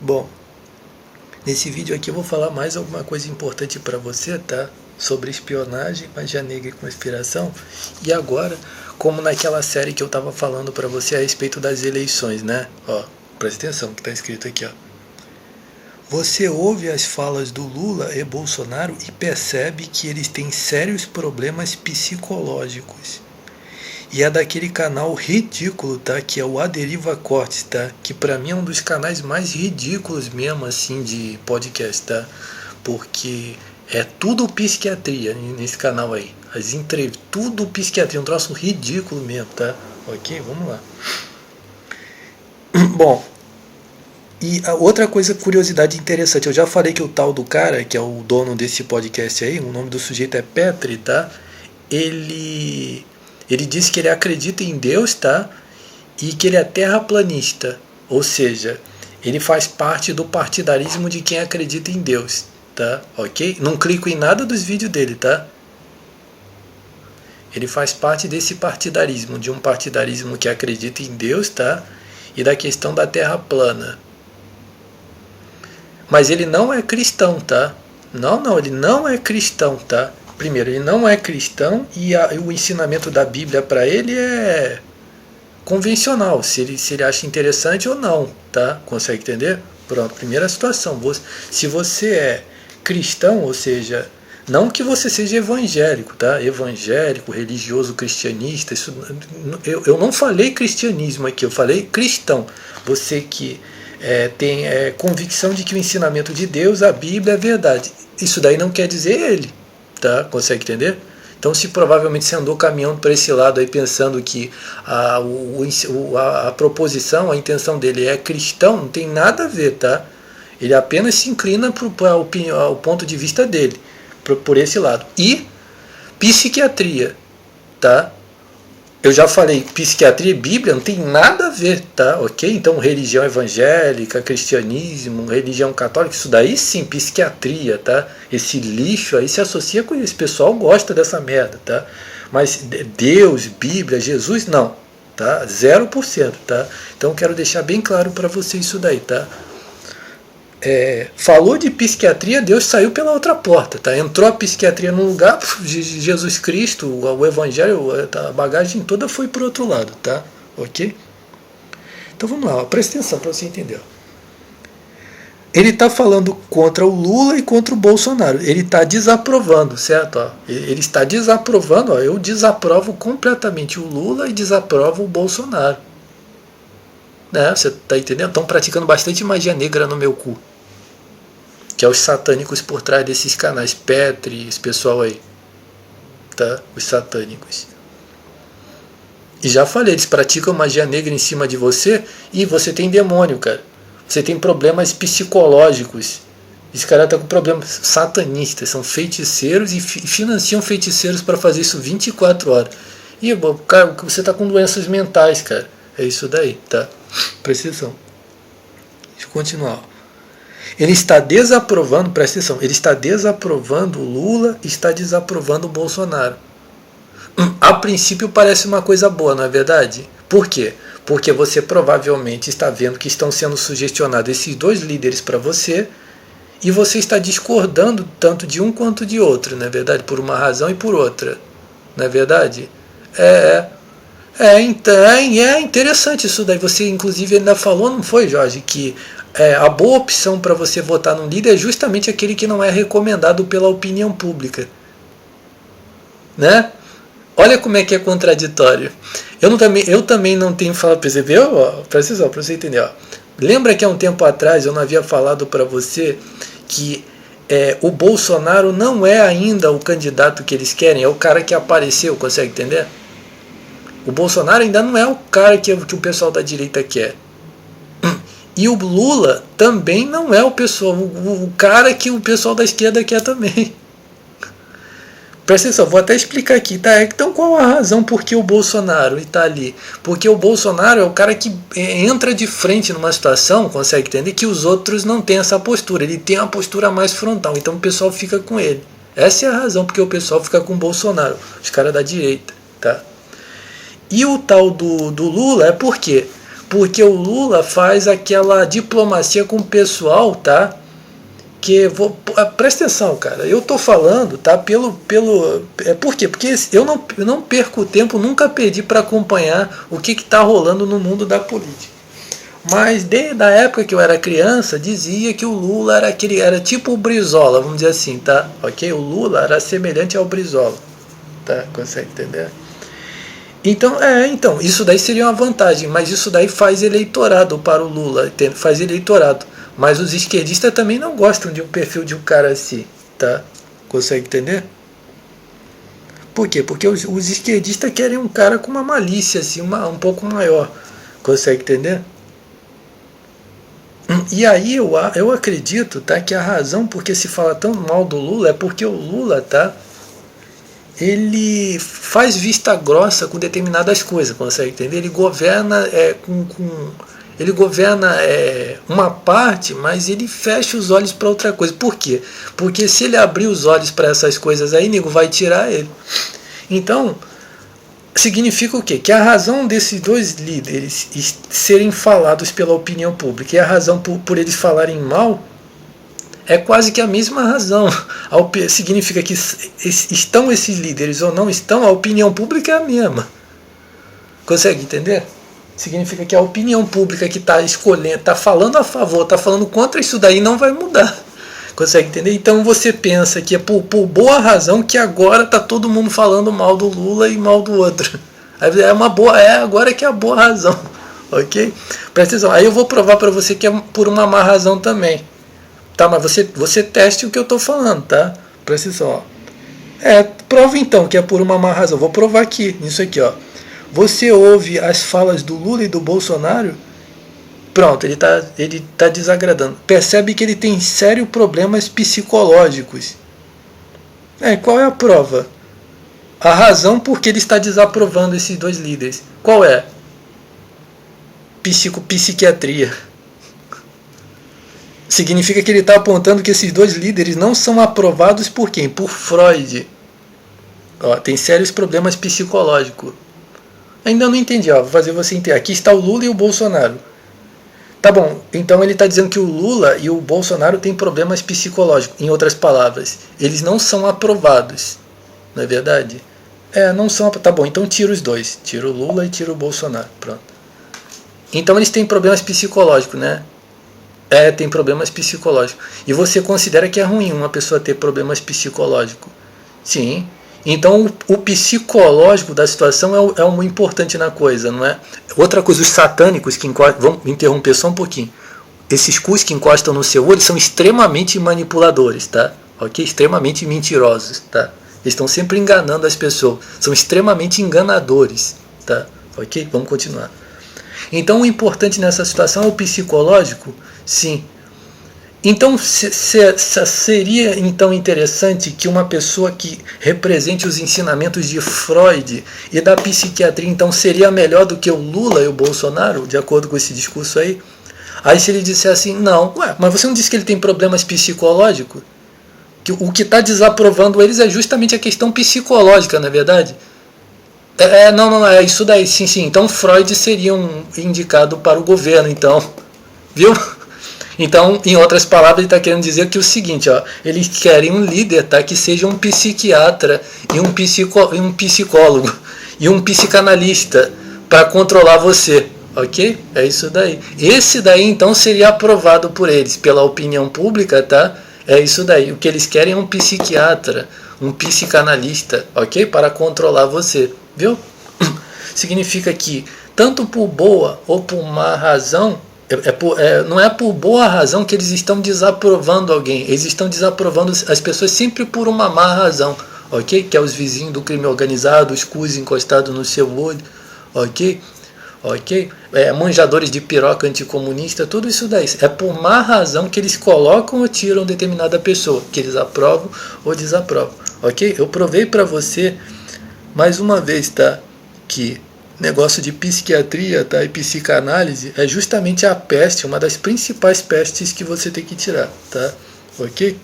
Bom, nesse vídeo aqui eu vou falar mais alguma coisa importante para você, tá? Sobre espionagem, magia negra e conspiração. E agora, como naquela série que eu tava falando para você a respeito das eleições, né? Ó, presta atenção que tá escrito aqui, ó. Você ouve as falas do Lula e Bolsonaro e percebe que eles têm sérios problemas psicológicos. E é daquele canal ridículo, tá? Que é o A Deriva Cortes, tá? Que pra mim é um dos canais mais ridículos mesmo, assim, de podcast, tá? Porque é tudo psiquiatria nesse canal aí. As entrevistas, tudo psiquiatria, um troço ridículo mesmo, tá? Ok, vamos lá. Bom, e a outra coisa, curiosidade interessante, eu já falei que o tal do cara, que é o dono desse podcast aí, o nome do sujeito é Petri, tá? Ele disse que ele acredita em Deus, tá? E que ele é terraplanista, ou seja, ele faz parte do partidarismo de quem acredita em Deus, tá? Ok? Não clico em nada dos vídeos dele, tá? Ele faz parte desse partidarismo, de um partidarismo que acredita em Deus, tá? E da questão da terra plana. Mas ele não é cristão, tá? Não, ele não é cristão, tá? Primeiro, ele não é cristão e o ensinamento da Bíblia para ele é convencional, se ele acha interessante ou não, tá? Consegue entender? Pronto, primeira situação. Se você é cristão, ou seja, não que você seja evangélico, tá? Evangélico, religioso, cristianista, isso, eu não falei cristianismo aqui, eu falei cristão. Você que tem convicção de que o ensinamento de Deus, a Bíblia, é verdade. Isso daí não quer dizer ele, tá? Consegue entender? Então, se provavelmente você andou caminhando para esse lado aí pensando que a proposição, a intenção dele é cristão, não tem nada a ver, tá? Ele apenas se inclina para o ponto de vista dele, por esse lado. E psiquiatria, tá? Eu já falei, psiquiatria e Bíblia não tem nada a ver, tá? Ok? Então, religião evangélica, cristianismo, religião católica, isso daí sim, psiquiatria, tá? Esse lixo aí se associa com isso. O pessoal gosta dessa merda, tá? Mas Deus, Bíblia, Jesus, não, tá? 0%, tá? Então, quero deixar bem claro para você isso daí, tá? Falou de psiquiatria, Deus saiu pela outra porta, tá? Entrou a psiquiatria num lugar, Jesus Cristo, o Evangelho, a bagagem toda foi pro outro lado, tá? Ok? Então vamos lá, ó, presta atenção para você entender. Ele está falando contra o Lula e contra o Bolsonaro. Ele está desaprovando, certo? Ó, ele está desaprovando, ó, eu desaprovo completamente o Lula e desaprovo o Bolsonaro. Né? Você tá entendendo? Estão praticando bastante magia negra no meu cu. Que é os satânicos por trás desses canais, Petri, esse pessoal aí, tá? Os satânicos. E já falei, eles praticam magia negra em cima de você e você tem demônio, cara. Você tem problemas psicológicos. Esse cara tá com problemas satanistas, são feiticeiros e financiam feiticeiros para fazer isso 24 horas. E, cara, você tá com doenças mentais, cara. É isso daí, tá? Presta atenção. Deixa eu continuar. Ele está desaprovando, presta atenção, ele está desaprovando o Lula e está desaprovando o Bolsonaro. A princípio parece uma coisa boa, não é verdade? Por quê? Porque você provavelmente está vendo que estão sendo sugestionados esses dois líderes para você e você está discordando tanto de um quanto de outro, não é verdade? Por uma razão e por outra, não é verdade? É interessante isso daí. Você inclusive ainda falou, não foi, Jorge, que a boa opção para você votar num líder é justamente aquele que não é recomendado pela opinião pública, né? Olha como é que é contraditório. Eu também não tenho falado, percebeu? Presta atenção, para você entender. Ó. Lembra que há um tempo atrás eu não havia falado para você que o Bolsonaro não é ainda o candidato que eles querem, é o cara que apareceu, consegue entender? O Bolsonaro ainda não é o cara que o pessoal da direita quer. E o Lula também não é o cara que o pessoal da esquerda quer também. Presta atenção, vou até explicar aqui, tá? Então qual a razão por que o Bolsonaro está ali? Porque o Bolsonaro é o cara que entra de frente numa situação, consegue entender, que os outros não têm essa postura. Ele tem uma postura mais frontal, então o pessoal fica com ele. Essa é a razão porque o pessoal fica com o Bolsonaro, os caras da direita, tá? E o tal do Lula é por quê? Porque o Lula faz aquela diplomacia com o pessoal, tá? Presta atenção, cara, eu tô falando, tá, por quê? Porque eu não perco tempo, nunca perdi para acompanhar o que tá rolando no mundo da política. Mas desde a época que eu era criança, dizia que o Lula era tipo o Brizola, vamos dizer assim, tá? Ok? O Lula era semelhante ao Brizola, tá? Consegue entender? Então, isso daí seria uma vantagem, mas isso daí faz eleitorado para o Lula, faz eleitorado. Mas os esquerdistas também não gostam de um perfil de um cara assim, tá? Consegue entender? Por quê? Porque os esquerdistas querem um cara com uma malícia assim, um pouco maior. Consegue entender? E aí eu acredito, tá, que a razão por que se fala tão mal do Lula é porque o Lula, tá, ele faz vista grossa com determinadas coisas, consegue entender? Ele governa ele governa uma parte, mas ele fecha os olhos para outra coisa. Por quê? Porque se ele abrir os olhos para essas coisas aí, nego vai tirar ele. Então, significa o quê? Que a razão desses dois líderes serem falados pela opinião pública e a razão por eles falarem mal é quase que a mesma razão. Significa que estão esses líderes ou não estão, a opinião pública é a mesma. Consegue entender? Significa que a opinião pública que está escolhendo, está falando a favor, está falando contra isso daí, não vai mudar. Consegue entender? Então você pensa que é por boa razão que agora está todo mundo falando mal do Lula e mal do outro. Agora que é a boa razão. Ok? Presta atenção. Aí eu vou provar para você que é por uma má razão também. Tá, mas você teste o que eu estou falando, tá? Presta atenção, ó. Prova então que é por uma má razão. Vou provar aqui, nisso aqui, ó. Você ouve as falas do Lula e do Bolsonaro? Pronto, ele tá desagradando. Percebe que ele tem sérios problemas psicológicos. Qual é a prova? A razão por que ele está desaprovando esses dois líderes. Qual é? Psiquiatria. Significa que ele está apontando que esses dois líderes não são aprovados por quem? Por Freud. Tem sérios problemas psicológicos. Ainda não entendi, vou fazer você entender. Aqui está o Lula e o Bolsonaro. Tá bom, então ele está dizendo que o Lula e o Bolsonaro têm problemas psicológicos. Em outras palavras, eles não são aprovados. Não é verdade? Não são. Tá bom, então tira os dois. Tira o Lula e tira o Bolsonaro. Pronto. Então eles têm problemas psicológicos, né? Tem problemas psicológicos. E você considera que é ruim uma pessoa ter problemas psicológicos? Sim. Então o psicológico da situação é o importante na coisa, não é? Outra coisa, os satânicos que encostam, vamos interromper só um pouquinho. Esses cus que encostam no seu olho são extremamente manipuladores, tá? Ok? Extremamente mentirosos, tá? Eles estão sempre enganando as pessoas, são extremamente enganadores, tá? Ok? Vamos continuar. Então o importante nessa situação é o psicológico, sim. Então seria então interessante que uma pessoa que represente os ensinamentos de Freud e da psiquiatria então seria melhor do que o Lula e o Bolsonaro, de acordo com esse discurso aí? Aí se ele disser assim, não, mas você não disse que ele tem problemas psicológicos? Que o que está desaprovando eles é justamente a questão psicológica, não é verdade? Não, é isso daí, sim. Então Freud seria um indicado para o governo, então, viu? Então, em outras palavras, ele está querendo dizer que o seguinte, eles querem um líder, tá, que seja um psiquiatra e um psicólogo e um psicanalista para controlar você, ok? É isso daí. Esse daí, então, seria aprovado por eles, pela opinião pública, tá? É isso daí. O que eles querem é um psiquiatra, um psicanalista, ok? Para controlar você, viu? Significa que, tanto por boa ou por má razão, não é por boa razão que eles estão desaprovando alguém. Eles estão desaprovando as pessoas sempre por uma má razão, ok? Que é os vizinhos do crime organizado, os cus encostados no seu olho, ok? Manjadores de piroca anticomunista, tudo isso daí. É por má razão que eles colocam ou tiram determinada pessoa, que eles aprovam ou desaprovam, ok? Eu provei para você, mais uma vez, tá? Que negócio de psiquiatria, tá, e psicanálise é justamente a peste, uma das principais pestes que você tem que tirar, tá? Ok?